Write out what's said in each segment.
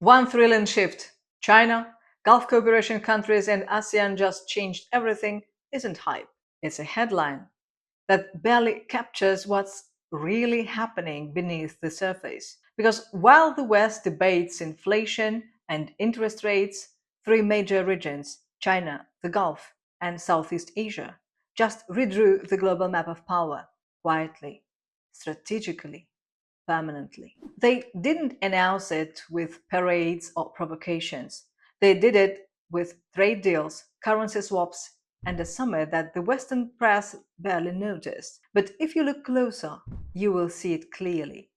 1 trillion shift. China, Gulf cooperation countries, and ASEAN just changed everything isn't hype. It's a headline that barely captures what's really happening beneath the surface. Because while the West debates inflation and interest rates, three major regions, China, the Gulf, and Southeast Asia, just redrew the global map of power quietly, strategically, permanently. They didn't announce it with parades or provocations. They did it with trade deals, currency swaps, and a summit that the Western press barely noticed. But if you look closer, you will see it clearly.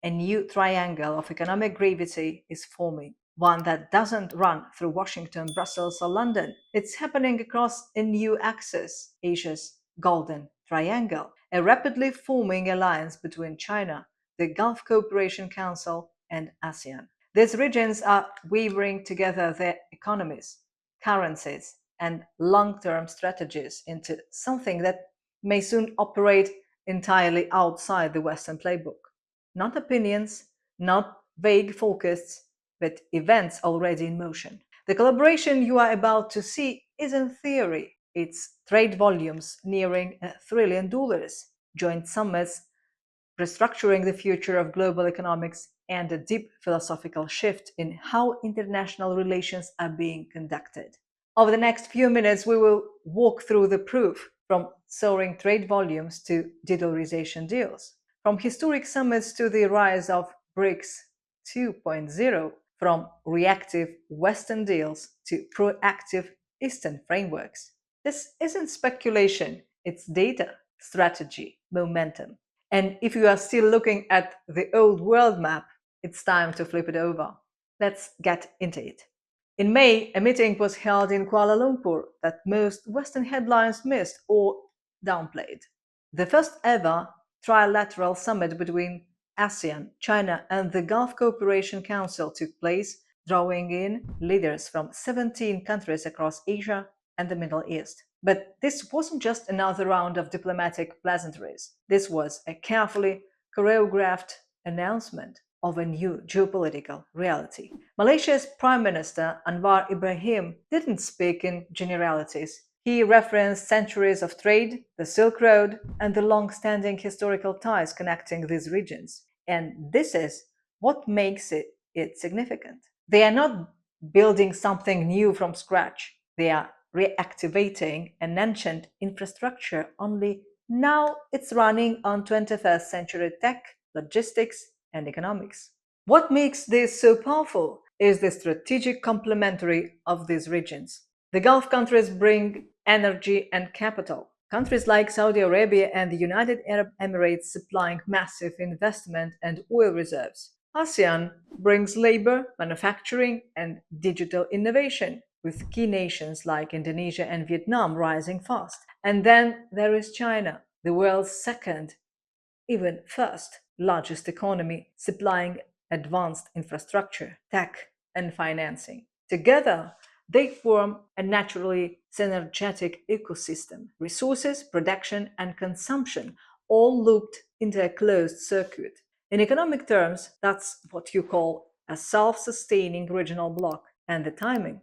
A new triangle of economic gravity is forming, one that doesn't run through Washington, Brussels, or London. It's happening across a new axis, Asia's Golden Triangle, a rapidly forming alliance between China, the Gulf Cooperation Council, and ASEAN. These regions are weaving together their economies, currencies, and long term strategies into something that may soon operate entirely outside the Western playbook. Not opinions, not vague forecasts, but events already in motion. The collaboration you are about to see isn't theory, it's trade volumes nearing $1 trillion, joint summits restructuring the future of global economics, and a deep philosophical shift in how international relations are being conducted. Over the next few minutes, we will walk through the proof from soaring trade volumes to de-dollarization deals, from historic summits to the rise of BRICS 2.0, from reactive Western deals to proactive Eastern frameworks. This isn't speculation, it's data, strategy, momentum. And if you are still looking at the old world map, it's time to flip it over. Let's get into it. In May, a meeting was held in Kuala Lumpur that most Western headlines missed or downplayed. The first ever trilateral summit between ASEAN, China, and the Gulf Cooperation Council took place, drawing in leaders from 17 countries across Asia and the Middle East. But this wasn't just another round of diplomatic pleasantries. This was a carefully choreographed announcement of a new geopolitical reality. Malaysia's Prime Minister Anwar Ibrahim didn't speak in generalities. He referenced centuries of trade, the Silk Road, and the long standing historical ties connecting these regions. And this is what makes it significant. They are not building something new from scratch, they are reactivating an ancient infrastructure, only now it's running on 21st century tech, logistics, and economics. What makes this so powerful is the strategic complementary of these regions. The Gulf countries bring energy and capital. Countries like Saudi Arabia and the United Arab Emirates supplying massive investment and oil reserves. ASEAN brings labor, manufacturing, and digital innovation, with key nations like Indonesia and Vietnam rising fast. And then there is China, the world's second, even first, largest economy, supplying advanced infrastructure, tech, and financing. Together, they form a naturally synergetic ecosystem. Resources, production, and consumption all looped into a closed circuit. In economic terms, that's what you call a self sustaining regional bloc. And the timing,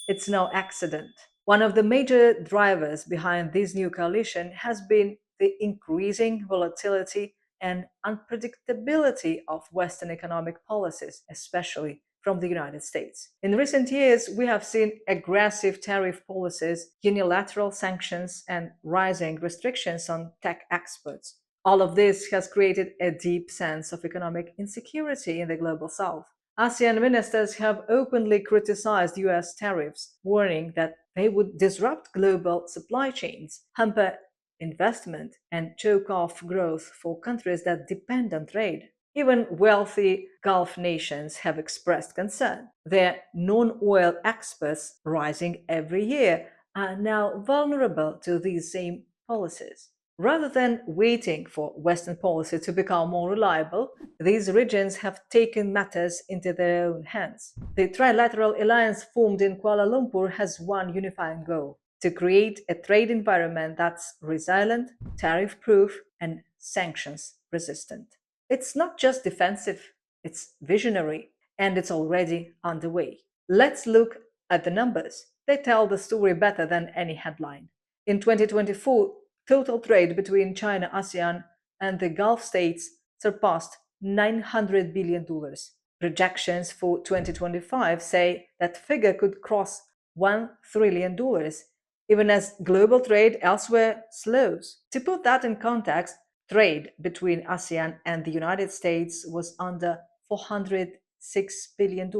it's no accident. One of the major drivers behind this new coalition has been the increasing volatility and unpredictability of Western economic policies, especially from the United States. In recent years, we have seen aggressive tariff policies, unilateral sanctions, and rising restrictions on tech exports. All of this has created a deep sense of economic insecurity in the global south. ASEAN ministers have openly criticized US tariffs, warning that they would disrupt global supply chains, hamper investment, and choke off growth for countries that depend on trade. Even wealthy Gulf nations have expressed concern. Their non oil exports, rising every year, are now vulnerable to these same policies. Rather than waiting for Western policy to become more reliable, these regions have taken matters into their own hands. The trilateral alliance formed in Kuala Lumpur has one unifying goal: to create a trade environment that's resilient, tariff proof, and sanctions resistant. It's not just defensive, it's visionary. and it's already underway. Let's look at the numbers. They tell the story better than any headline. In 2024, total trade between China, ASEAN, and the Gulf states surpassed $900 billion. Projections for 2025 say that figure could cross $1 trillion, even as global trade elsewhere slows. To put that in context, trade between ASEAN and the United States was under $406 billion.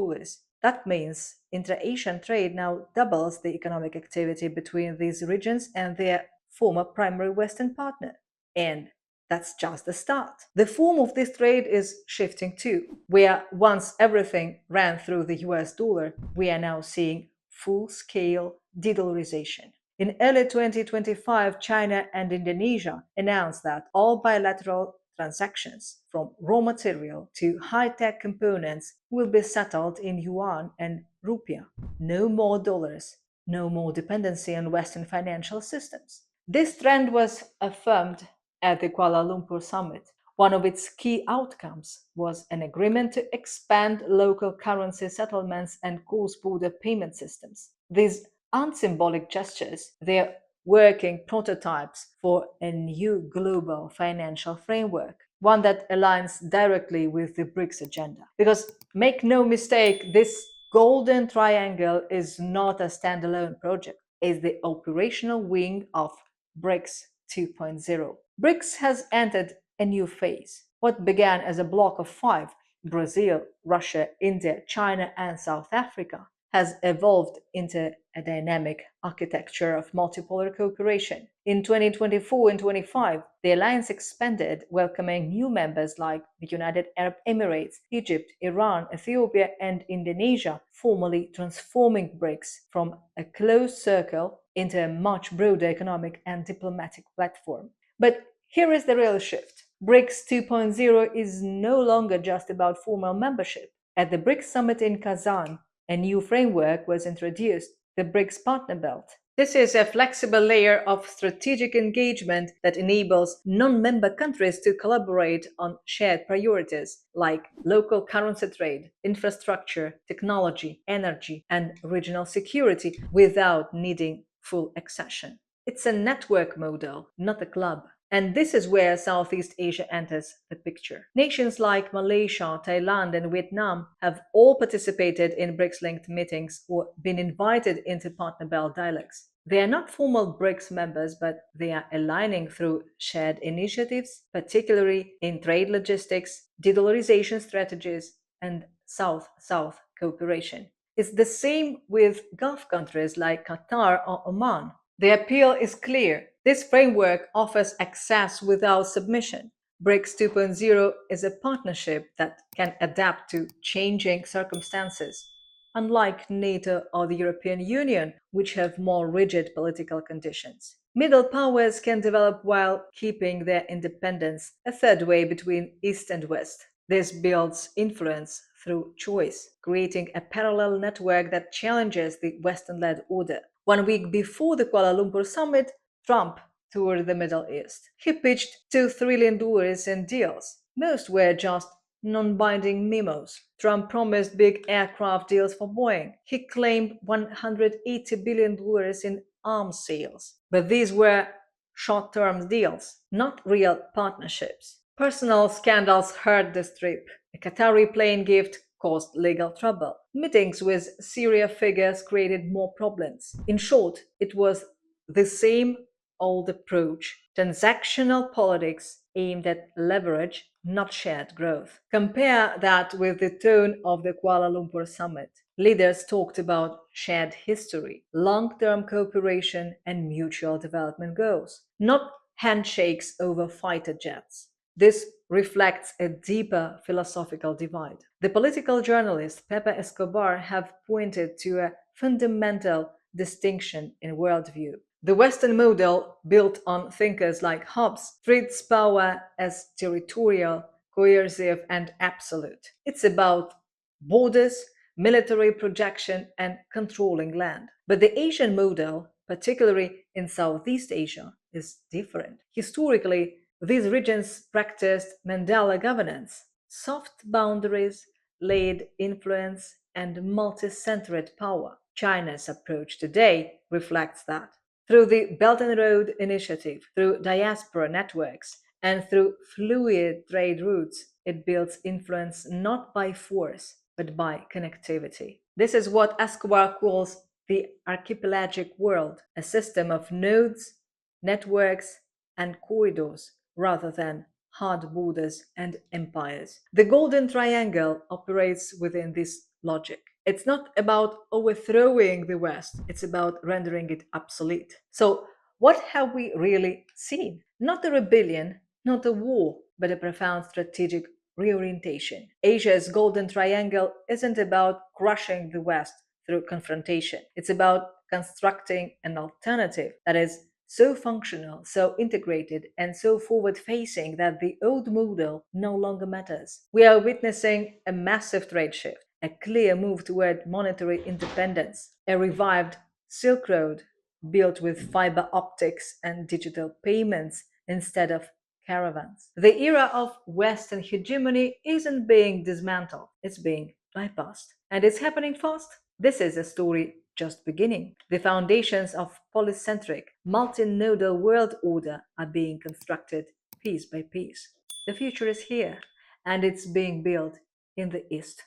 That means intra-Asian trade now doubles the economic activity between these regions and their former primary Western partner. And that's just the start. The form of this trade is shifting too. Where once everything ran through the US dollar, we are now seeing full scale de-dollarization. In early 2025, China and Indonesia announced that all bilateral transactions, from raw material to high tech components, will be settled in yuan and rupiah. No more dollars, no more dependency on Western financial systems. This trend was affirmed at the Kuala Lumpur summit. One of its key outcomes was an agreement to expand local currency settlements and cross border payment systems. These aren't symbolic gestures, they're working prototypes for a new global financial framework, one that aligns directly with the BRICS agenda. Because make no mistake, this golden triangle is not a standalone project, it's the operational wing of BRICS 2.0. BRICS has entered a new phase. What began as a bloc of five, Brazil, Russia, India, China, and South Africa, has evolved into a dynamic architecture of multipolar cooperation. In 2024 and 25, the alliance expanded, welcoming new members like the United Arab Emirates, Egypt, Iran, Ethiopia, and Indonesia, formally transforming BRICS from a closed circle into a much broader economic and diplomatic platform. But here is the real shift. BRICS 2.0 is no longer just about formal membership. At the BRICS summit in Kazan, a new framework was introduced, the BRICS Partner Belt. This is a flexible layer of strategic engagement that enables non member countries to collaborate on shared priorities like local currency trade, infrastructure, technology, energy, and regional security without needing full accession. It's a network model, not a club. And this is where Southeast Asia enters the picture. Nations like Malaysia, Thailand, and Vietnam have all participated in BRICS linked meetings or been invited into Partner Belt dialogues. They are not formal BRICS members, but they are aligning through shared initiatives, particularly in trade logistics, de-dollarization strategies, and South South cooperation. It's the same with Gulf countries like Qatar or Oman. The appeal is clear. This framework offers access without submission. BRICS 2.0 is a partnership that can adapt to changing circumstances, unlike NATO or the European Union, which have more rigid political conditions. Middle powers can develop while keeping their independence, a third way between East and West. This builds influence through choice, creating a parallel network that challenges the Western led order. 1 week before the Kuala Lumpur summit, Trump toured the Middle East. He pitched $2 trillion in deals. Most were just non binding memos. Trump promised big aircraft deals for Boeing. He claimed $180 billion in arms sales. But these were short term deals, not real partnerships. Personal scandals hurt the trip. A Qatari plane gift caused legal trouble. Meetings with Syria figures created more problems. In short, it was the same old approach, transactional politics aimed at leverage, not shared growth. Compare that with the tone of the Kuala Lumpur summit. Leaders talked about shared history, long term cooperation, and mutual development goals, not handshakes over fighter jets. This reflects a deeper philosophical divide. The political journalist Pepe Escobar have pointed to a fundamental distinction in worldview. The Western model, built on thinkers like Hobbes, treats power as territorial, coercive, and absolute. It's about borders, military projection, and controlling land. But the Asian model, particularly in Southeast Asia, is different. Historically, these regions practiced Mandala governance, soft boundaries, led influence, and multi-centered power. China's approach today reflects that. Through the Belt and Road Initiative, through diaspora networks, and through fluid trade routes, it builds influence not by force, but by connectivity. This is what Escobar calls the archipelagic world, a system of nodes, networks, and corridors rather than hard borders and empires. The Golden Triangle operates within this logic. It's not about overthrowing the West, it's about rendering it obsolete. So, what have we really seen? Not a rebellion, not a war, but a profound strategic reorientation. Asia's Golden Triangle isn't about crushing the West through confrontation, it's about constructing an alternative that is so functional, so integrated, and so forward facing that the old model no longer matters. We are witnessing a massive trade shift, a clear move toward monetary independence, a revived Silk Road built with fiber optics and digital payments instead of caravans. The era of Western hegemony isn't being dismantled, it's being bypassed. And it's happening fast. This is a story just beginning. The foundations of polycentric, multinodal world order are being constructed piece by piece. The future is here, and it's being built in the East.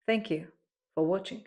Thank you for watching.